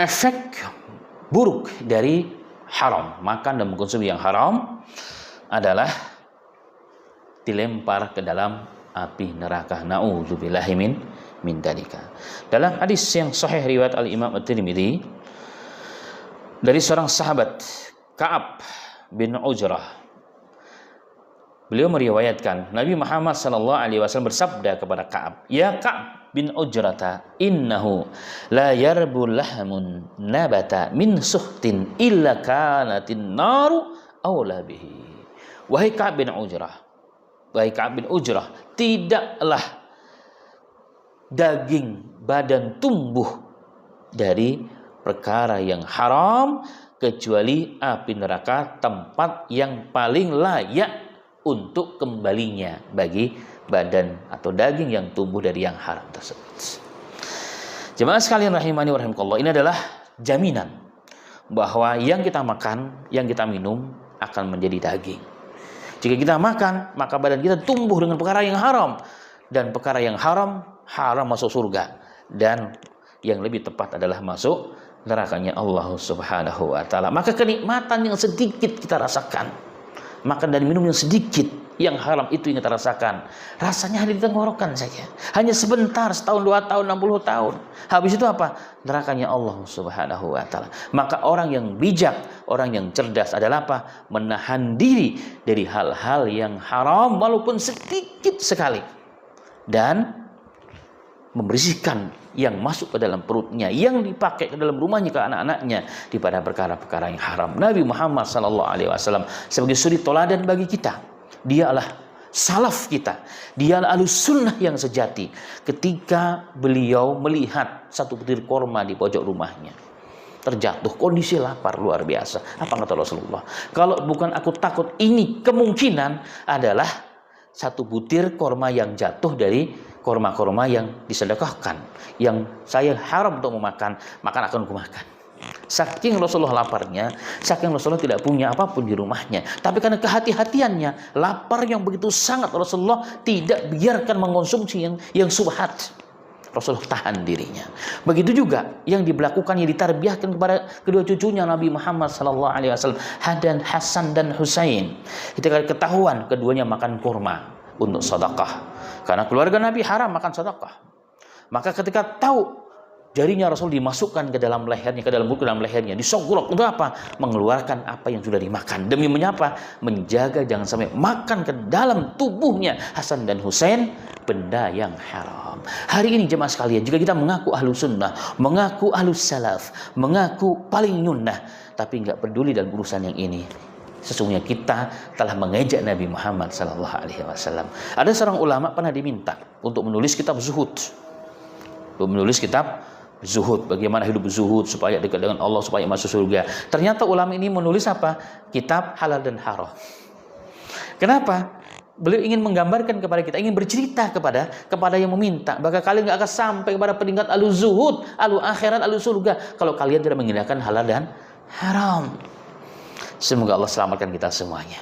efek buruk dari haram, makan dan mengkonsumsi yang haram adalah dilempar ke dalam api neraka. Na'udzubillahi min dzalika. Dalam hadis yang sahih riwayat Al-Imam At-Tirmidzi dari seorang sahabat Ka'ab bin Ujrah, beliau meriwayatkan Nabi Muhammad SAW bersabda kepada Ka'ab, "Ya Ka'ab bin Ujrata, innahu la yarbul lahmun nabata min suhtin illa kanatin naru awla bihi." Wahai Ka'ab bin Ujrah, tidaklah daging badan tumbuh dari perkara yang haram kecuali api neraka tempat yang paling layak untuk kembalinya bagi badan atau daging yang tumbuh dari yang haram tersebut. Jemaah sekalian rahimani wa rahimakumullah, ini adalah jaminan bahwa yang kita makan, yang kita minum akan menjadi daging. Jika kita makan, maka badan kita tumbuh dengan perkara yang haram, dan perkara yang haram masuk surga, dan yang lebih tepat adalah masuk nerakanya Allah Subhanahu wa taala. Maka kenikmatan yang sedikit kita rasakan, makan dan minum yang sedikit yang haram itu yang kita rasakan, rasanya hanya di tenggorokan saja, hanya sebentar, setahun, 2 tahun, 60 tahun. Habis itu apa? Nerakanya Allah Subhanahu wa taala. Maka orang yang bijak, orang yang cerdas adalah apa? Menahan diri dari hal-hal yang haram walaupun sedikit sekali, dan membersihkan yang masuk ke dalam perutnya, yang dipakai ke dalam rumahnya, ke anak-anaknya, daripada perkara-perkara yang haram. Nabi Muhammad SAW sebagai suri toladan bagi kita. Dialah salaf kita, dialah ahlus sunnah yang sejati. Ketika beliau melihat satu butir korma di pojok rumahnya terjatuh, kondisi lapar luar biasa, apa kata Rasulullah? Kalau bukan aku takut, ini kemungkinan adalah satu butir korma yang jatuh dari korma-korma yang disedekahkan, yang saya haram untuk memakan, maka akan aku makan. Saking Rasulullah laparnya, saking Rasulullah tidak punya apapun di rumahnya, tapi karena kehati-hatiannya, lapar yang begitu sangat, Rasulullah tidak biarkan mengonsumsi yang subhat. Rasulullah tahan dirinya. Begitu juga yang diberlakukan, yang ditarbiyahkan kepada kedua cucunya Nabi Muhammad SAW, Hasan dan Husain. Ketika ketahuan keduanya makan kurma untuk sedekah, karena keluarga Nabi haram makan sedekah, maka ketika tahu jarinya Rasul dimasukkan ke dalam lehernya, ke dalam mulut, ke dalam lehernya, disogok untuk apa? Mengeluarkan apa yang sudah dimakan. Demi menyapa, menjaga jangan sampai makan ke dalam tubuhnya Hasan dan Husain benda yang haram. Hari ini jemaah sekalian, jika kita mengaku ahlu sunnah, mengaku ahlu salaf, mengaku paling nyunnah, tapi nggak peduli dalam urusan yang ini, sesungguhnya kita telah mengejek Nabi Muhammad SAW. Ada seorang ulama pernah diminta untuk menulis kitab zuhud, bagaimana hidup zuhud supaya dekat dengan Allah, supaya masuk surga. Ternyata ulama ini menulis apa? Kitab halal dan haram. Kenapa? Beliau ingin menggambarkan kepada kita, ingin bercerita kepada yang meminta, bahwa kalian nggak akan sampai kepada peringkat alu zuhud, alu akhirat, alu surga kalau kalian tidak menggunakan halal dan haram. Semoga Allah selamatkan kita semuanya.